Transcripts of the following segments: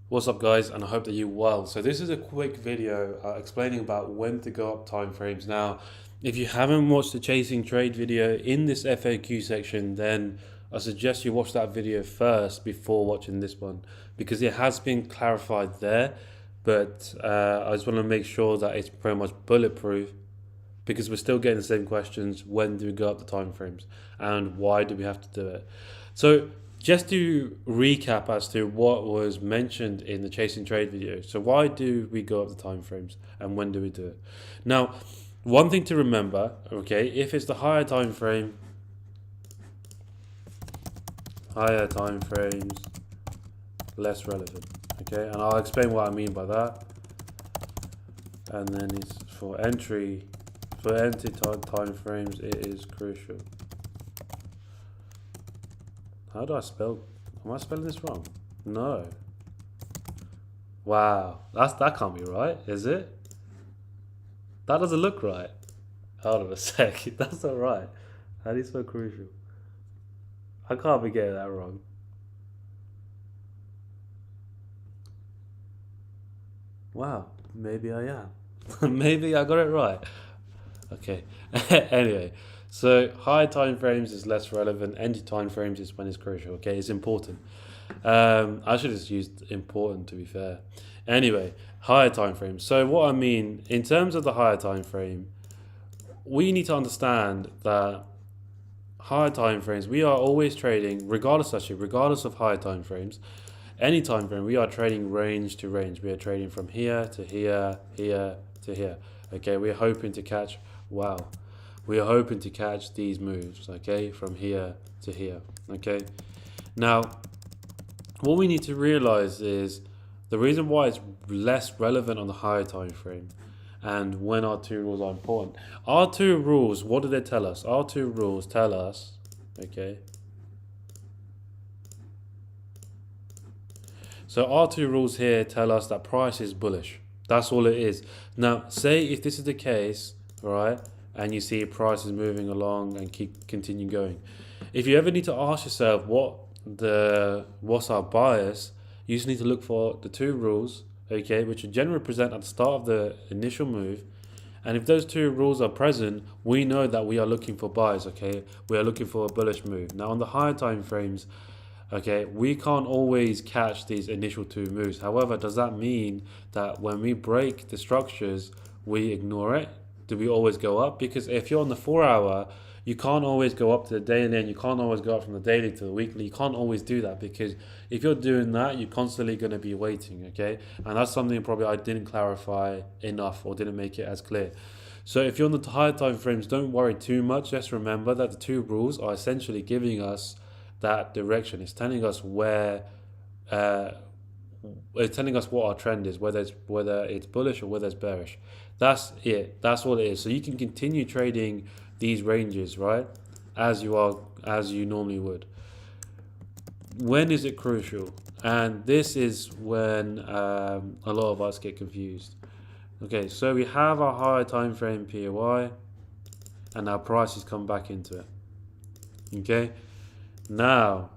What's up, guys, and I hope that you're well. So this is a quick video explaining about when to go up timeframes. Now, if you haven't watched the chasing trade video in this FAQ section, then I suggest you watch that video first before watching this one, because it has been clarified there, but I just want to make sure that it's pretty much bulletproof, because we're still getting the same questions: when do we go up the timeframes and why do we have to do it? So just to recap as to what was mentioned in the chasing trade video. So why do we go up the timeframes and when do we do it? Now, one thing to remember, okay, if it's the higher time frames, less relevant. Okay, and I'll explain what I mean by that. And then it's for entry time frames, it is crucial. How do I spell? Am I spelling this wrong? No. Wow, that can't be right, is it? That doesn't look right. Hold on a sec. That's not right. That is so crucial. I can't be getting that wrong. Wow, maybe I am. Maybe I got it right. Okay. Anyway, so high time frames is less relevant. End time frames is when it's crucial. Okay, it's important. I should have just used important, to be fair. Anyway, higher time frame. So what I mean in terms of the higher time frame, we need to understand that higher time frames, we are always trading, regardless of higher time frames, any time frame, we are trading range to range. We are trading from here to here, here to here. Okay, we're hoping to catch, wow, we are hoping to catch these moves, okay, from here to here. Okay, now what we need to realize is the reason why it's less relevant on the higher time frame and when our two rules are important. Our two rules, what do they tell us? Our two rules tell us, okay, so our two rules here tell us that price is bullish. That's all it is. Now, say if this is the case, right, and you see price is moving along and continue going. If you ever need to ask yourself what's our bias, you just need to look for the two rules, okay, which are generally present at the start of the initial move. And if those two rules are present, we know that we are looking for buys, okay? We are looking for a bullish move. Now, on the higher time frames, okay, we can't always catch these initial two moves. However, does that mean that when we break the structures, we ignore it? Do we always go up? Because if you're on the 4 hour, you can't always go up to the daily, and you can't always go up from the daily to the weekly. You can't always do that, because if you're doing that, you're constantly going to be waiting, okay? And that's something probably I didn't clarify enough or didn't make it as clear. So if you're on the higher time frames, don't worry too much. Just remember that the two rules are essentially giving us that direction. It's telling us uh, it's telling us what our trend is, whether it's bullish or whether it's bearish. That's it. That's all it is. So you can continue trading these ranges, right, as you normally would. When is it crucial? And this is when a lot of us get confused. Okay, so we have our higher time frame POI, and our prices come back into it. Okay, now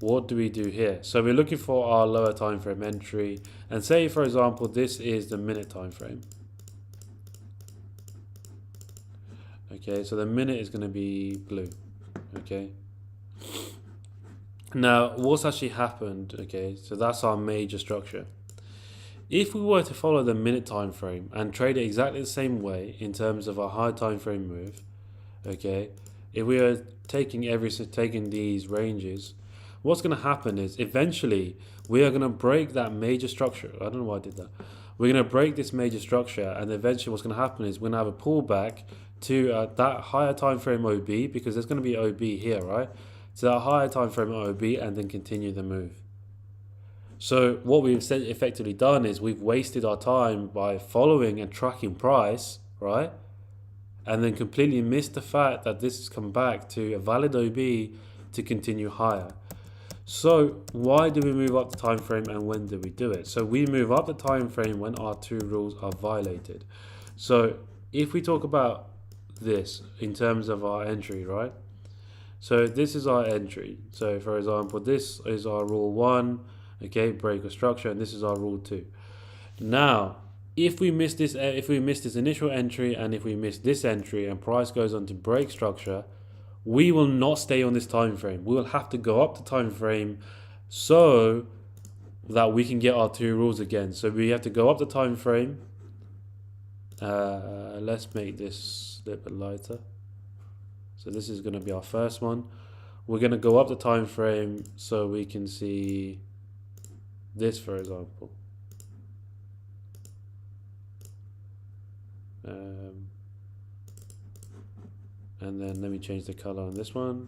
what do we do here? So we're looking for our lower time frame entry, and say for example this is the minute time frame. Okay, so the minute is going to be blue. Okay, now what's actually happened? Okay, so that's our major structure. If we were to follow the minute time frame and trade it exactly the same way in terms of our high time frame move, okay, if we are taking these ranges, what's going to happen is eventually we are going to break that major structure. I don't know why I did that. We're going to break this major structure, and eventually what's going to happen is we're going to have a pullback to that higher time frame OB, because there's going to be OB here, right? So that higher time frame OB, and then continue the move. So what we've effectively done is we've wasted our time by following and tracking price, right? And then completely missed the fact that this has come back to a valid OB to continue higher. So why do we move up the time frame, and when do we do it? So we move up the time frame when our two rules are violated. So if we talk about this in terms of our entry, right? So this is our entry. So for example, this is our rule 1. Okay, break a structure, and this is our rule 2. Now, if we miss this initial entry, and if we miss this entry, and price goes on to break structure, we will not stay on this time frame. We will have to go up the time frame so that we can get our 2 rules again. So we have to go up the time frame. Let's make this a little bit lighter. So this is going to be our first one. We're going to go up the time frame so we can see this, for example. And then let me change the color on this one.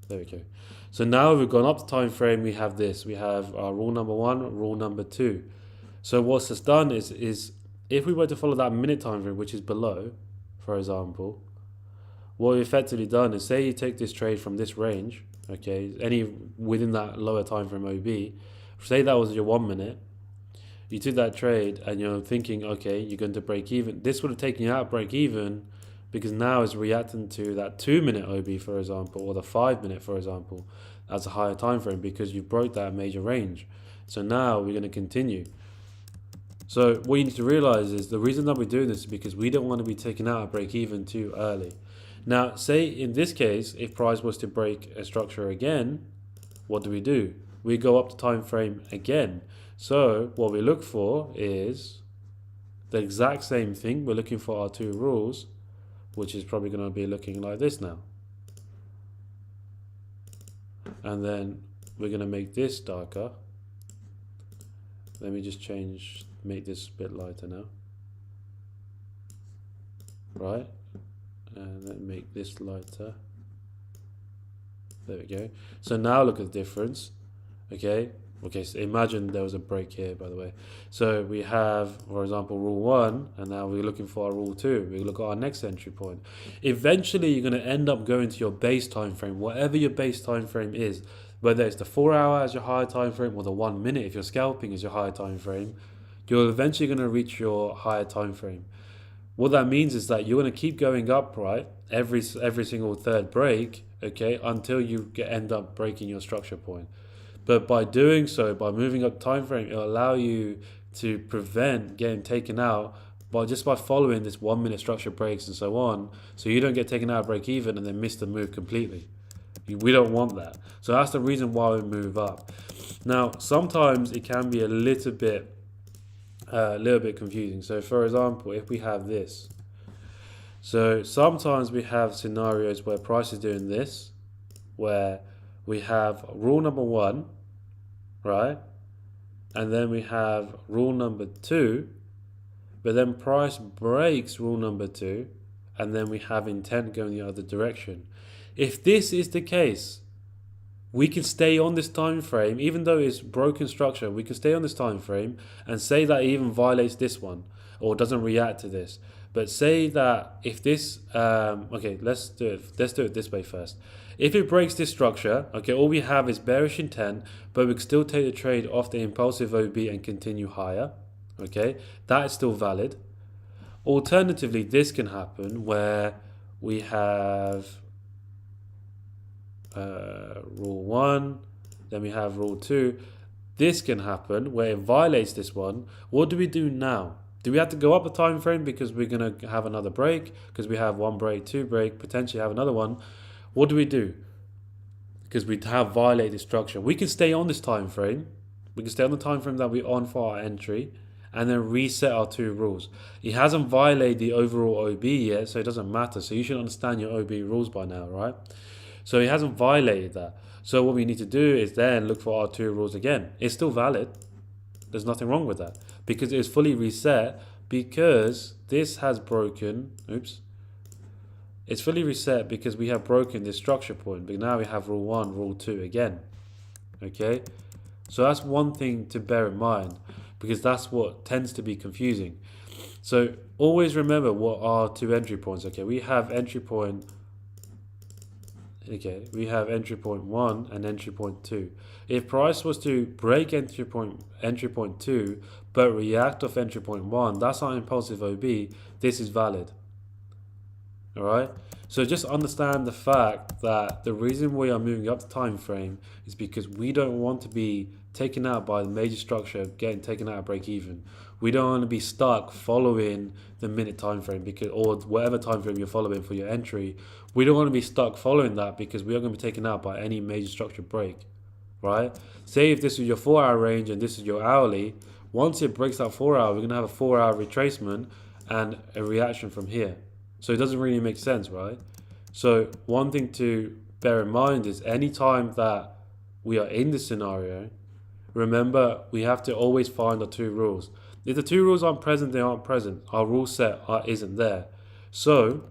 There we go. So now we've gone up the time frame. We have this. We have our rule number 1, rule number 2. So what's this done is if we were to follow that minute time frame, which is below, for example, what we've effectively done is, say you take this trade from this range, okay, any within that lower time frame OB, say that was your 1 minute, you took that trade and you're thinking, okay, you're going to break even. This would have taken you out of break even because now it's reacting to that 2 minute OB, for example, or the 5 minute, for example, as a higher time frame because you broke that major range. So now we're going to continue. So what you need to realize is the reason that we're doing this is because we don't want to be taken out of break even too early. Now, say in this case, if price was to break a structure again, what do? We go up the time frame again. So what we look for is the exact same thing. We're looking for our 2 rules, which is probably going to be looking like this now. And then we're going to make this darker. Let me just make this a bit lighter now. Right? And then make this lighter. There we go. So now look at the difference. Okay, so imagine there was a break here, by the way. So we have, for example, rule 1, and now we're looking for our rule 2. We look at our next entry point. Eventually, you're going to end up going to your base time frame, whatever your base time frame is, whether it's the 4 hour as your higher time frame or the 1 minute if you're scalping as your higher time frame. You're eventually going to reach your higher time frame. What that means is that you're going to keep going up, right, every single third break, okay, until you end up breaking your structure point. But by doing so, by moving up time frame, it'll allow you to prevent getting taken out just by following this 1 minute structure breaks and so on, so you don't get taken out of break even and then miss the move completely. We don't want that. So that's the reason why we move up. Now, sometimes it can be a little bit confusing. So for example, if we have this, so sometimes we have scenarios where price is doing this, where we have rule number 1, right, and then we have rule number 2, but then price breaks rule number 2, and then we have intent going the other direction. If this is the case, we can stay on this time frame, even though it's broken structure. We can stay on this time frame and say that it even violates this one or doesn't react to this. But say that if this, okay, let's do it this way first. If it breaks this structure, okay, all we have is bearish intent, but we can still take the trade off the impulsive OB and continue higher. Okay, that is still valid. Alternatively, this can happen where we have rule 1, then we have rule 2. This can happen where it violates this one. What do we do now? Do we have to go up a time frame because we're going to have another break? Because we have 1 break, 2 break, potentially have another one. What do we do? Because we have violated the structure. We can stay on this time frame. We can stay on the time frame that we're on for our entry and then reset our 2 rules. It hasn't violated the overall OB yet, so it doesn't matter. So you should understand your OB rules by now, right? So it hasn't violated that. So what we need to do is then look for our 2 rules again. It's still valid. There's nothing wrong with that because it's fully reset, because this has broken. Oops. It's fully reset because we have broken this structure point, but now we have rule 1, rule 2 again. Okay? So that's one thing to bear in mind, because that's what tends to be confusing. So always remember what are 2 entry points. Okay, we have entry point. Okay, we have entry point 1 and entry point 2. If price was to break entry point 2 but react off entry point 1, that's our impulsive OB. This is valid. Alright? So just understand the fact that the reason we are moving up the time frame is because we don't want to be taken out by the major structure, getting taken out of break even. We don't want to be stuck following the minute time frame because, or whatever time frame you're following for your entry. We don't want to be stuck following that because we are going to be taken out by any major structure break, right? Say if this is your 4 hour range and this is your hourly, once it breaks that 4 hour, we're going to have a 4 hour retracement and a reaction from here. So it doesn't really make sense, right? So one thing to bear in mind is any time that we are in this scenario, remember we have to always find our two rules. If the two rules aren't present, they aren't present. Our rule set isn't there. So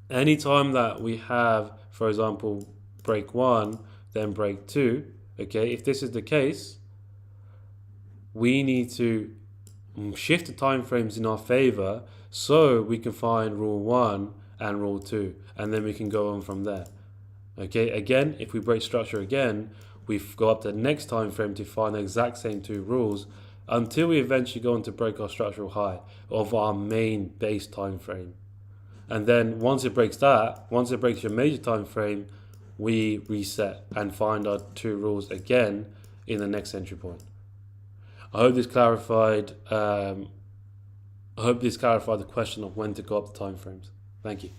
anytime that we have, for example, break one, then break two, okay, if this is the case, we need to shift the time frames in our favor so we can find rule one and rule two, and then we can go on from there. Okay, again, if we break structure again, we go up to the next time frame to find the exact same two rules until we eventually go on to break our structural high of our main base time frame. And then once it breaks your major time frame, we reset and find our two rules again in the next entry point. I hope this clarified the question of when to go up the time frames. Thank you.